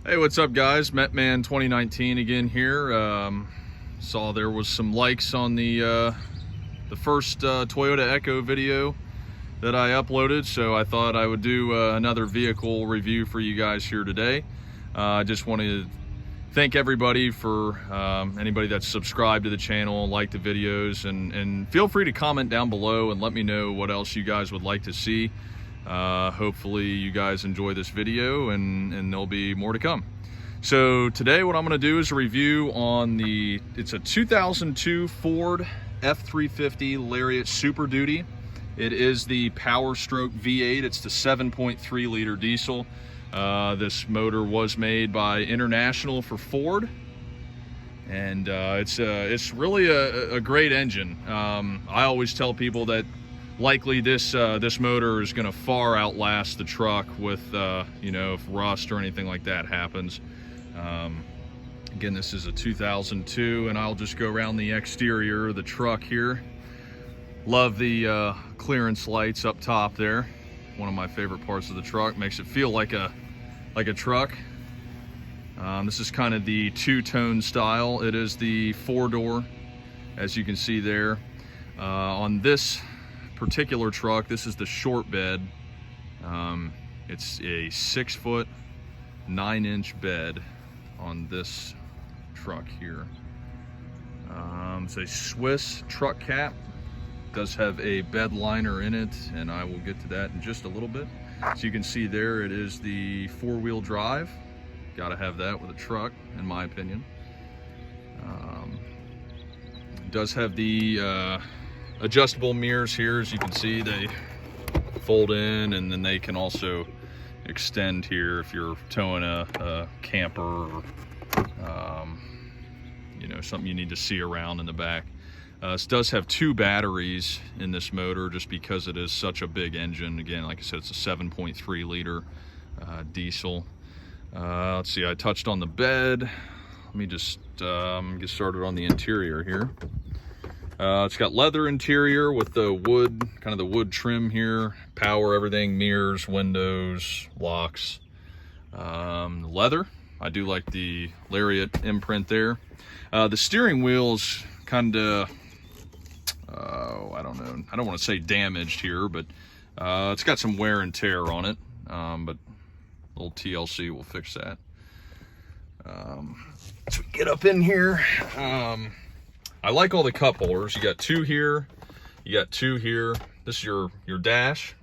Hey, what's up guys? Metman 2019 again here. Saw there was some likes on the first Toyota Echo video that I uploaded, so I thought I would do another vehicle review for you guys here today. I just want to thank everybody for anybody that's subscribed to the channel, liked the videos, and feel free to comment down below and let me know what else you guys would like to see. Hopefully you guys enjoy this video and there'll be more to come. So today what I'm going to do is a review on it's a 2002 Ford F-350 Lariat Super Duty. It is the Power Stroke V8. It's the 7.3 liter diesel. This motor was made by International for Ford, and it's really a great engine. I always tell people that likely this motor is going to far outlast the truck with if rust or anything like that happens. Again, this is a 2002, and I'll just go around the exterior of the truck here. Love the clearance lights up top there. One of my favorite parts of the truck. Makes it feel like a truck. This is kind of the two-tone style. It is the four-door, as you can see there. On this particular truck, this is the short bed. It's a 6-foot 9-inch bed on this truck here. It's a Swiss truck cap. Does have a bed liner in it, and I will get to that in just a little bit. So you can see there, it is the 4-wheel drive. Got to have that with a truck, in my opinion. It does have the adjustable mirrors here. As you can see, they fold in, and then they can also extend here if you're towing a camper or something you need to see around in the back. This does have 2 batteries in this motor just because it is such a big engine. Again, like I said, it's a 7.3 liter diesel. Let's see, I touched on the bed. Let me just get started on the interior here. It's got leather interior with the wood, kind of the wood trim here. Power everything, mirrors, windows, locks. Leather, I do like the Lariat imprint there. The steering wheel's kind of, I don't know, I don't want to say damaged here, but it's got some wear and tear on it. But a little TLC will fix that. So we get up in here. I like all the cup holders. You got 2 here, you got 2 here. This is your dash.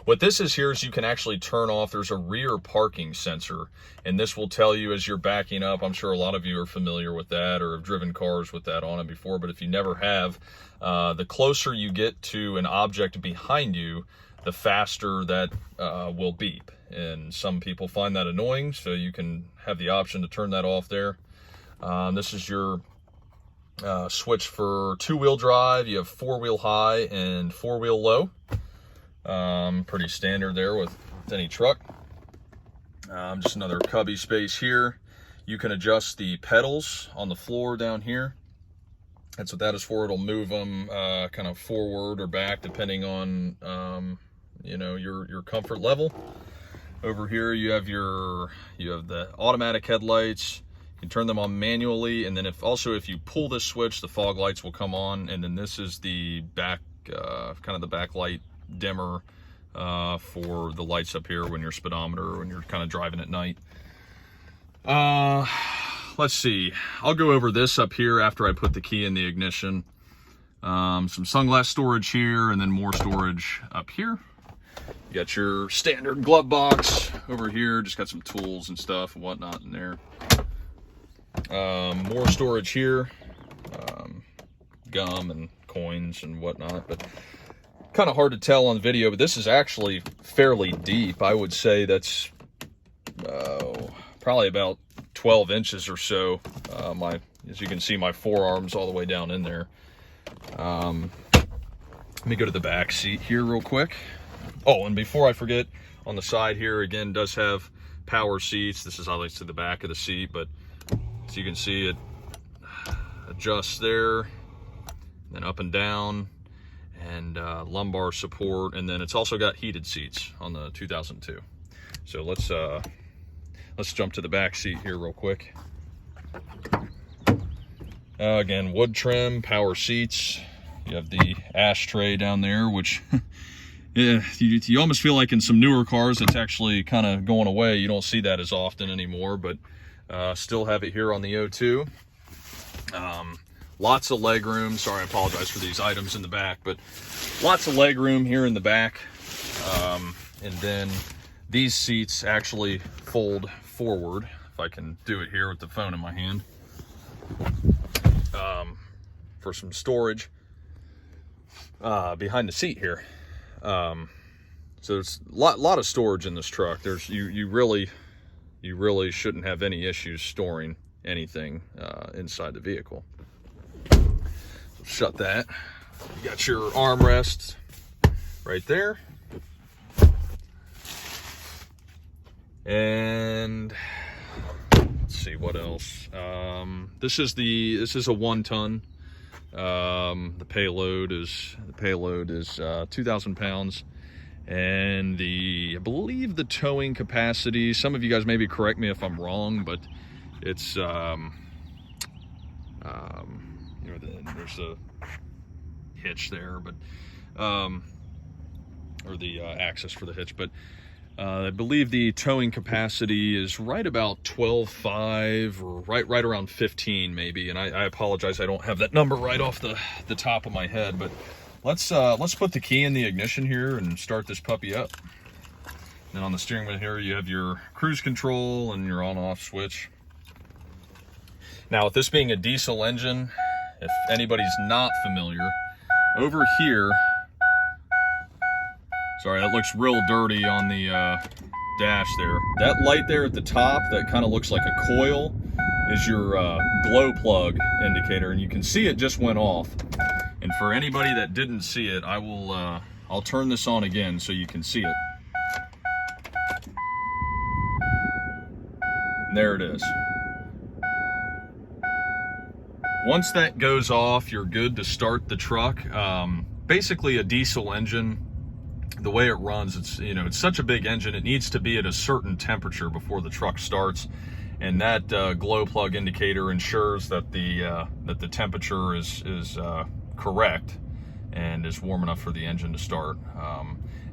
What this is here is you can actually turn off. There's a rear parking sensor, and this will tell you as you're backing up. I'm sure a lot of you are familiar with that or have driven cars with that on it before, but if you never have, the closer you get to an object behind you, the faster that will beep. And some people find that annoying, so you can have the option to turn that off there. This is your switch for 2-wheel drive. You have 4-wheel high and 4-wheel low. Pretty standard there with any truck. Just another cubby space here. You can adjust the pedals on the floor down here. That's what that is for. It'll move them kind of forward or back depending on your comfort level. Over here you have the automatic headlights. You can turn them on manually, and then if you pull this switch, the fog lights will come on. And then this is the back kind of the backlight dimmer for the lights up here when you're speedometer, when you're kind of driving at night. Let's see, I'll go over this up here after I put the key in the ignition. Some sunglass storage here, and then more storage up here. You got your standard glove box over here, just got some tools and stuff and whatnot in there. More storage here, gum and coins and whatnot, but kind of hard to tell on video, but this is actually fairly deep. I would say that's probably about 12 inches or so. As you can see, my forearm's all the way down in there. Let me go to the back seat here real quick. Oh, and before I forget, on the side here, again, does have power seats. This is obviously the back of the seat, but as you can see, it adjusts there, then up and down, and lumbar support, and then it's also got heated seats on the 2002. So let's let's jump to the back seat here real quick. Again, wood trim, power seats. You have the ashtray down there, which yeah, you almost feel like in some newer cars it's actually kind of going away. You don't see that as often anymore, but still have it here on the O2. Lots of leg room. Sorry, I apologize for these items in the back, but lots of leg room here in the back. And then these seats actually fold forward, if I can do it here with the phone in my hand, for some storage behind the seat here. So there's a lot of storage in this truck. There's you really shouldn't have any issues storing anything inside the vehicle. Shut that. You got your armrests right there. And let's see what else. This is a 1 ton. The payload is 2,000 pounds, and I believe the towing capacity, some of you guys maybe correct me if I'm wrong, but it's you know, there's a hitch there, but or the axis for the hitch, but I believe the towing capacity is right about 12.5 or right around 15 maybe, and I apologize, I don't have that number right off the top of my head, but let's put the key in the ignition here and start this puppy up. Then on the steering wheel here you have your cruise control and your on-off switch. Now, with this being a diesel engine, if anybody's not familiar, over here, sorry, that looks real dirty on the dash there. That light there at the top that kind of looks like a coil is your glow plug indicator, and you can see it just went off. And for anybody that didn't see it, I'll turn this on again so you can see it. And there it is. Once that goes off, you're good to start the truck. Basically, a diesel engine, the way it runs, it's such a big engine, it needs to be at a certain temperature before the truck starts, and that glow plug indicator ensures that the temperature is correct and is warm enough for the engine to start.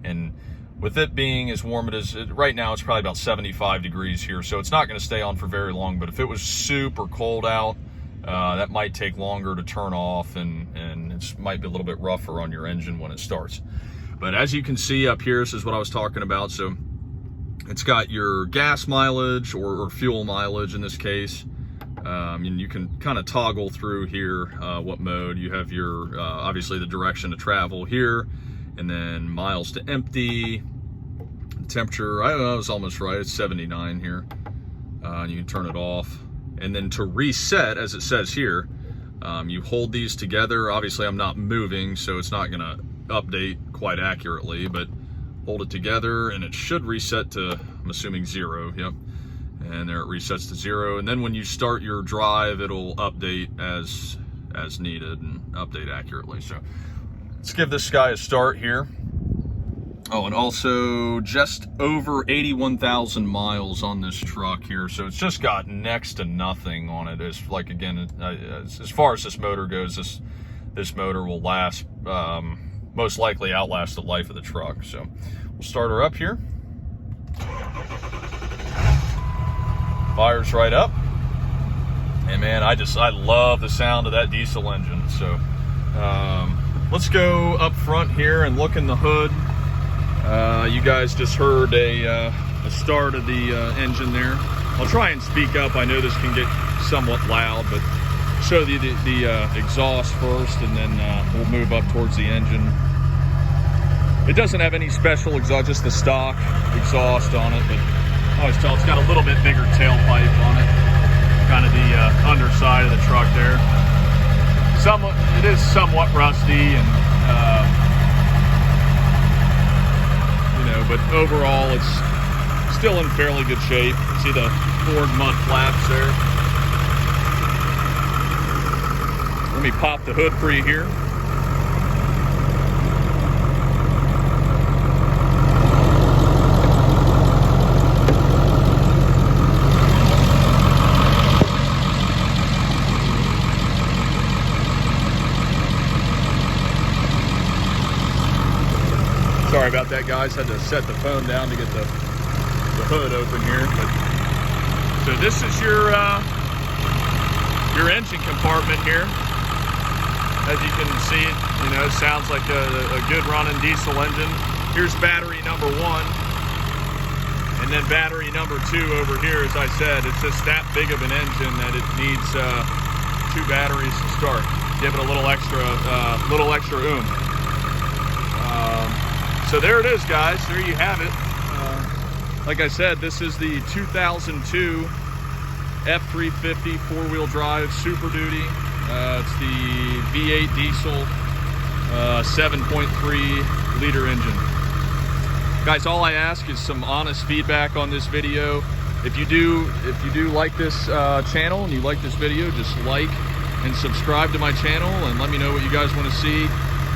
And with it being as warm it is right now, it's probably about 75 degrees here, so it's not going to stay on for very long. But if it was super cold out, that might take longer to turn off, and it might be a little bit rougher on your engine when it starts. But as you can see up here, this is what I was talking about. So it's got your gas mileage or fuel mileage in this case. And you can kind of toggle through here what mode. You have your, obviously the direction to travel here, and then miles to empty. Temperature, I was almost right, it's 79 here. And you can turn it off. And then to reset, as it says here, you hold these together. Obviously I'm not moving, so it's not gonna update quite accurately, but hold it together and it should reset to, I'm assuming 0, yep. And there it resets to 0. And then when you start your drive, it'll update as needed and update accurately. So let's give this guy a start here. Oh, and also just over 81,000 miles on this truck here. So it's just got next to nothing on it. It's like, again, as far as this motor goes, this motor will last, most likely outlast the life of the truck. So we'll start her up here. Fires right up. And man, I love the sound of that diesel engine. So let's go up front here and look in the hood. You guys just heard a start of the engine there. I'll try and speak up. I know this can get somewhat loud, but show you the exhaust first, and then we'll move up towards the engine. It doesn't have any special exhaust, just the stock exhaust on it, but I always tell it's got a little bit bigger tailpipe on it, kind of the underside of the truck there. It is somewhat rusty, and but overall it's still in fairly good shape. See the Ford mud flaps there. Let me pop the hood for you here. that, guys. Had to set the phone down to get the hood open here. But, so this is your engine compartment here. As you can see, you know, it sounds like a good running diesel engine. Here's battery number 1. And then battery number 2 over here. As I said, it's just that big of an engine that it needs 2 batteries to start. Give it a little extra oomph. So there it is, guys. There you have it. Like I said, this is the 2002 F-350 4-wheel drive Super Duty. It's the V8 diesel 7.3 liter engine. Guys, all I ask is some honest feedback on this video. If you do like this channel and you like this video, just like and subscribe to my channel and let me know what you guys want to see,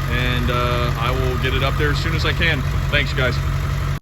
and I will get it up there as soon as I can. Thanks, guys.